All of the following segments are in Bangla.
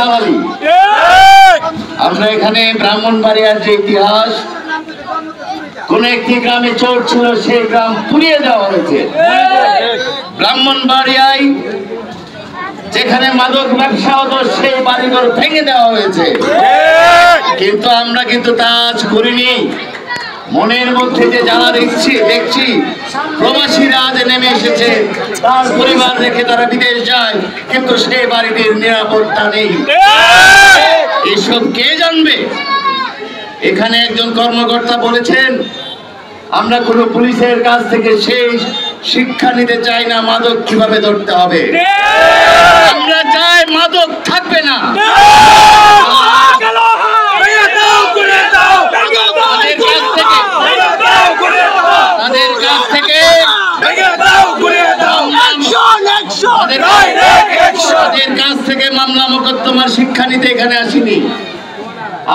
দালালি। আমরা এখানে ব্রাহ্মণবাড়িয়ার যে ইতিহাস, কোন একটি গ্রামে চোর ছিল, সেই গ্রাম পুড়িয়ে দেওয়া হয়েছে। ব্রাহ্মণবাড়িয়ায় যেখানে মাদক ব্যবসা হতো, সেই বাড়িঘর ভেঙে দেওয়া হয়েছে। কিন্তু আমরা কিন্তু তা আজ করিনি। মনের মধ্যে যে যারা দেখছি প্রবাসীরা আজ নেমে এসেছে, তার পরিবার রেখে তারা বিদেশ যায়, কিন্তু সেই বাড়িটির নিরাপত্তা নেই। এসব কে জানবে? এখানে একজন কর্মকর্তা বলেছেন, আমরা কোনো পুলিশের কাছ থেকে সেই শিক্ষা নিতে চাই না মাদক কিভাবে ধরতে হবে। আমরা চাই মাদক থাকবে না। তাদের কাছ থেকে মামলা মোকদ্দমার শিক্ষা নিতে এখানে আসিনি।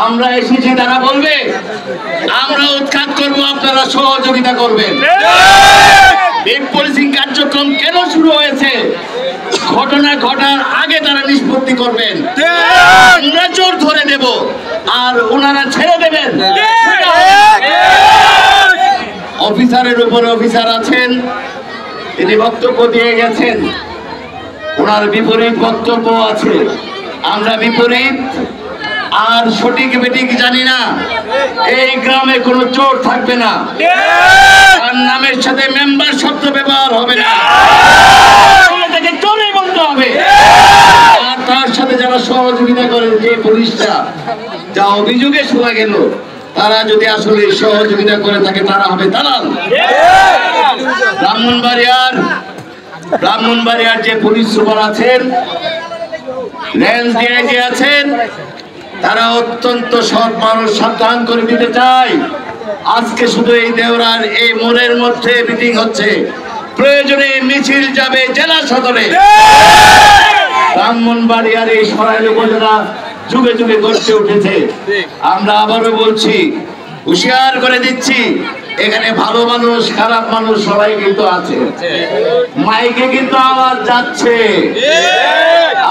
আমরা এসেছি, তারা বলবে আমরা উৎখাত করব, আপনারা সহযোগিতা করবেন। বিগ পুলিশিং কার্যক্রম কেন শুরু হয়েছে, ঘটনা ঘটার আগে তারা নিষ্পত্তি করবেন। আমরা চোর ধরে দেব আর ওনারা ছেড়ে দেবেন। অফিসারের উপরে অফিসার আছেন, তিনি বক্তব্য দিয়ে গেছেন, ওনার বিপরীত বক্তব্য আছে। আমরা বিপরীত আর সঠিক বেঠিক জানি না। এই গ্রামে কোনো চোর থাকবে না, তার নামের সাথে মেম্বার শব্দ ব্যবহার হবে না, তাকে চোরই বলতে হবে। আর তার সাথে যারা সহযোগিতা করে, যে পুলিশটা যা অভিযোগে শোনা গেল, তারা যদি আসলে সহযোগিতা করে থাকে, তারা হবে দালাল। ব্রাহ্মণবাড়িয়ার যে পুলিশ সুপার আছেন, রেঞ্জ ডিআইজি আছেন, তারা অত্যন্ত সৎ মানুষ। সাবধান করে দিতে চাই, আজকে শুধু এই দেওরার এই মোড়ের মধ্যে মিটিং হচ্ছে, প্রয়োজনে মিছিল যাবে জেলা সদরে। ব্রাহ্মণবাড়িয়ার এই সরাইল উপজেলা যুগে যুগে গড়ে উঠেছে। আমরা আবারও বলছি, হুঁশিয়ার করে দিচ্ছি, এখানে ভালো মানুষ খারাপ মানুষ সবাই কিন্তু আছে। মাইকে কিন্তু আওয়াজ যাচ্ছে,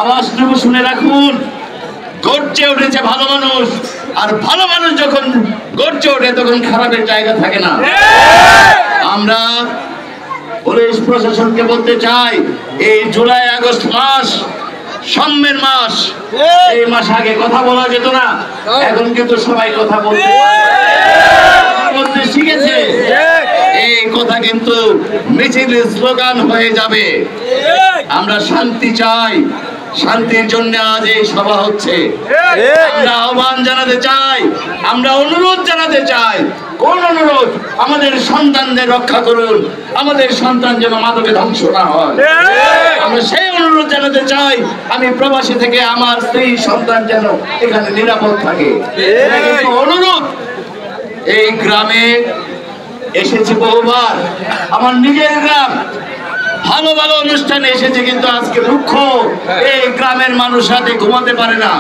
আওয়াজটুকু শুনে রাখুন। গর্জে উঠেছে ভালো মানুষ, আর ভালো মানুষ যখন গর্জে ওঠে তখন খারাপের জায়গা থাকে না। আমরা পুলিশ প্রশাসনকে বলতে চাই, এই জুলাই আগস্ট মাস সম্মের মাস, এই মাস আগে কথা বলা যেত না, এখন কিন্তু সবাই কথা বলতে শিখেছে। এই কথা কিন্তু মিছিল স্লোগান হয়ে যাবে। আমরা শান্তি চাই, শান্তির জন্য আজ এই সভা হচ্ছে। আমরা আহ্বান জানাতে চাই, আমরা অনুরোধ জানাতে চাই। কোন অনুরোধ? আমাদের সন্তানদের রক্ষা করুন, আমাদের সন্তান যেন মাদকে ধ্বংস না হয়। আমরা সেই অনুরোধ জানাতে চাই। আমি প্রবাসী থেকে আমার স্ত্রী সন্তান যেন এখানে নিরাপদ থাকে, অনুরোধ। এই গ্রামে এসেছি বহুবার, আমার নিজের গ্রাম, ভালো ভালো অনুষ্ঠানে এসেছে, কিন্তু আজকে দুঃখ, এই গ্রামের মানুষ রাতে ঘুমাতে পারে না,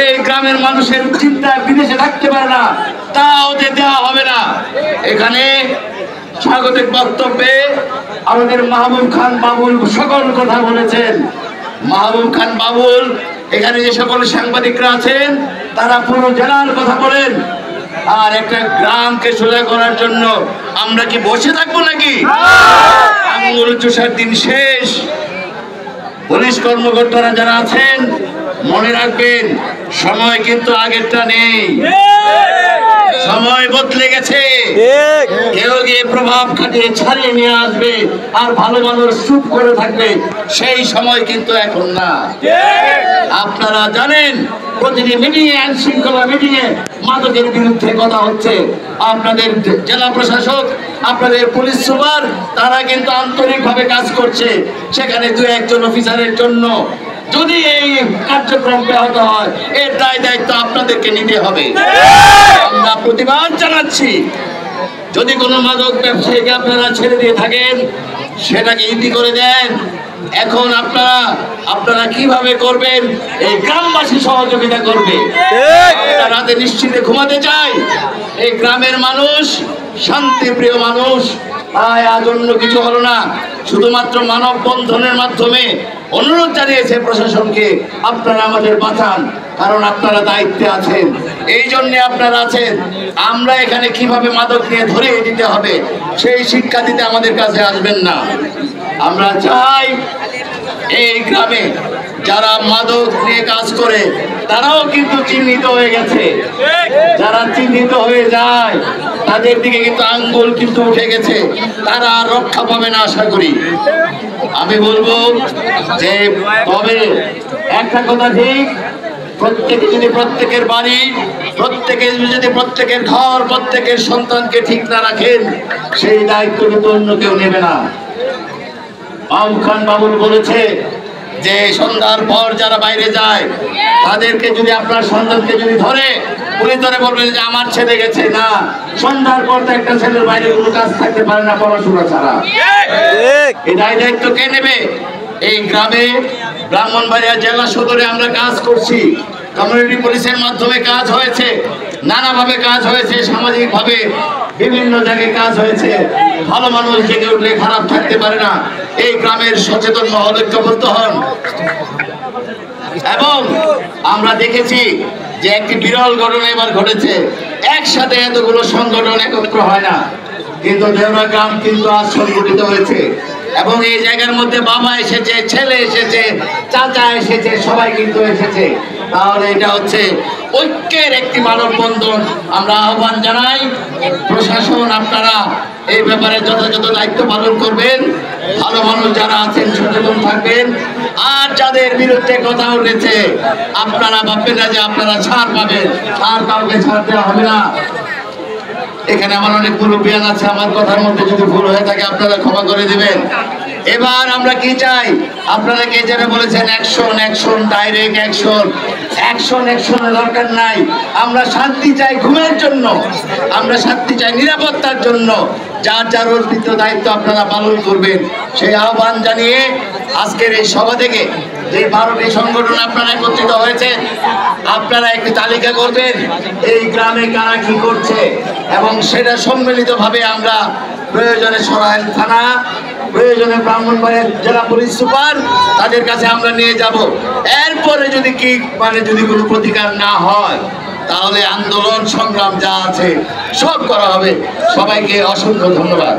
এই গ্রামের মানুষের চিন্তায় বিদেশে থাকতে পারে না, তা হতে দেওয়া হবে না। এখানে স্বাগতিক বক্তব্যে আমাদের মাহবুব খান বাবুল সকল কথা বলেছেন। মাহবুব খান বাবুল, এখানে যে সকল সাংবাদিকরা আছেন, তারা পুরো জেলার কথা বলেন। আর একটা গ্রামকে সোজা করার জন্য আমরা কি বসে থাকবো নাকি? আঙ্গুল চুষার দিন শেষ। পুলিশ কর্মকর্তারা যারা আছেন, মনে রাখবেন, সময় কিন্তু আগেরটা নেই, সময় বদলে গেছে। কেউ গিয়ে প্রভাব খাটিয়ে ছাড়িয়ে নিয়ে আসবে, আর ভালো মানুষ চুপ করে থাকবে, সেই সময় কিন্তু এখন না। আপনারা জানেন, প্রতিটি মিটিংয়ে, আইন শৃঙ্খলা মিটিংয়ে মাদকের বিরুদ্ধে কথা হচ্ছে। আপনাদের জেলা প্রশাসক, আপনাদের পুলিশ সুপার, তারা কিন্তু আন্তরিকভাবে কাজ করছে। সেখানে দু একজন অফিসারের জন্য যদি এই কার্যক্রম ব্যাহত হয়, এর দায়িত্ব আপনাদেরকে নিতে হবে। আমরা প্রতিবাদ জানাচ্ছি, যদি কোনো মাদক ব্যবসায়ীকে আপনারা ছেড়ে দিয়ে থাকেন, সেটাকে ইতি করে দেন। এখন আপনারা কিভাবে করবেন? এই গ্রামবাসী সহযোগিতা করবে। রাতে নিশ্চিন্তে ঘুমাতে চাই। এই গ্রামের মানুষ শান্তিপ্রিয় মানুষ, তাই আজ অন্য কিছু হলো না, শুধুমাত্র মানববন্ধনের মাধ্যমে অনুরোধ জানিয়েছে প্রশাসনকে, আপনারা আমাদের বাঁচান, কারণ আপনারা দায়িত্বে আছেন, এই জন্য আপনারা আছেন। আমরা এখানে কিভাবে মাদক নিয়ে ধরিয়ে দিতে হবে সেই শিক্ষা দিতে আমাদের কাছে আসবেন না। আমরা চাই এই গ্রামে যারা মাদক নিয়ে কাজ করে তারাও কিন্তু চিহ্নিত হয়ে গেছে। যারা চিহ্নিত হয়ে যায় তাদের দিকে কিন্তু আঙ্গুল কিন্তু উঠে গেছে, তারা আর রক্ষা পাবে না আশা করি। আমি বলবো যে তবে একটা কথা ঠিক, প্রত্যেকে যদি প্রত্যেকের বাড়ি, প্রত্যেকে যদি প্রত্যেকের ঘর, প্রত্যেকের সন্তানকে ঠিক না রাখেন সেই দায়িত্ব কিন্তু অন্য কেউ নেবে না। আউফ খান বাবুল বলেছে যে সন্ধ্যার পর যারা বাইরে যায় তাদেরকে যদি আপনার সন্তানকে যদি ধরে পুলিশ ধরে বলবেন যে আমার ছেলে গেছে, না, সন্ধ্যার পর তো একটা ছেলের বাইরে কোনো কাজ থাকতে পারে না পড়াশোনা ছাড়া। এই দায়িত্ব কে নেবে? এই গ্রামে ব্রাহ্মণবাড়িয়া জেলা সদরে আমরা কাজ করছি, কমিউনিটি পুলিশের মাধ্যমে কাজ হয়েছে, নানাভাবে কাজ হয়েছে, সামাজিকভাবে বিভিন্ন জায়গায় কাজ হয়েছে। ভালো মানুষ জেগে উঠলে খারাপ থাকতে পারে না, এই গ্রামের সচেতন মহল ঐক্যবদ্ধ হন। এবং আমরা দেখেছি যে একটি বিরল ঘটনা এবার ঘটেছে, একসাথে এতগুলো সংগঠন একত্র হয় না, কিন্তু দেওরা গ্রাম কিন্তু আজ সংগঠিত হয়েছে। এবং এই জায়গার মধ্যে বাবা এসেছে, ছেলে এসেছে, চাচা এসেছে, সবাই কিন্তু এসেছে। তাহলে এটা হচ্ছে ঐক্যের একটি মানববন্ধন। আমরা আহ্বান জানাই প্রশাসন, আপনারা এই ব্যাপারে যথাযথ দায়িত্ব পালন করবেন, ভালো মানুষ যারা আছেন সচেতন থাকবেন, আর যাদের বিরুদ্ধে কথা উঠেছে আপনারা ভাববেন না যে আপনারা ছাড় পাবেন, আর কাউকে ছাড় দেওয়া হবে না। এখানে আমার অনেক মুরব্বিয়ান আছে, আমার কথার মধ্যে যদি ভুল হয়ে থাকে আপনারা ক্ষমা করে দিবেন। এবার আমরা কি চাই? আপনারা কে যেন বলেছেন অ্যাকশন, অ্যাকশন, ডাইরেক্ট অ্যাকশন। অ্যাকশনের দরকার নাই। আমরা শান্তি চাই ঘুমের জন্য, আমরা শান্তি চাই নিরাপত্তার জন্য। যার যার অর্পিত দায়িত্ব আপনারা পালন করবেন সেই আহ্বান জানিয়ে আজকের এই সভা থেকে যে 12টি সংগঠন আপনারা একত্রিত হয়েছে, আপনারা একটি তালিকা করবেন এই গ্রামে কারা কি করছে, এবং সেটা সম্মিলিতভাবে আমরা প্রয়োজনে সরাইল থানা, প্রয়োজনে ব্রাহ্মণবাড়িয়া জেলা পুলিশ সুপার, তাদের কাছে আমরা নিয়ে যাব। এরপরে যদি কি যদি কোনো প্রতিকার না হয় তাহলে আন্দোলন সংগ্রাম যা আছে সব করা হবে। সবাইকে অসংখ্য ধন্যবাদ।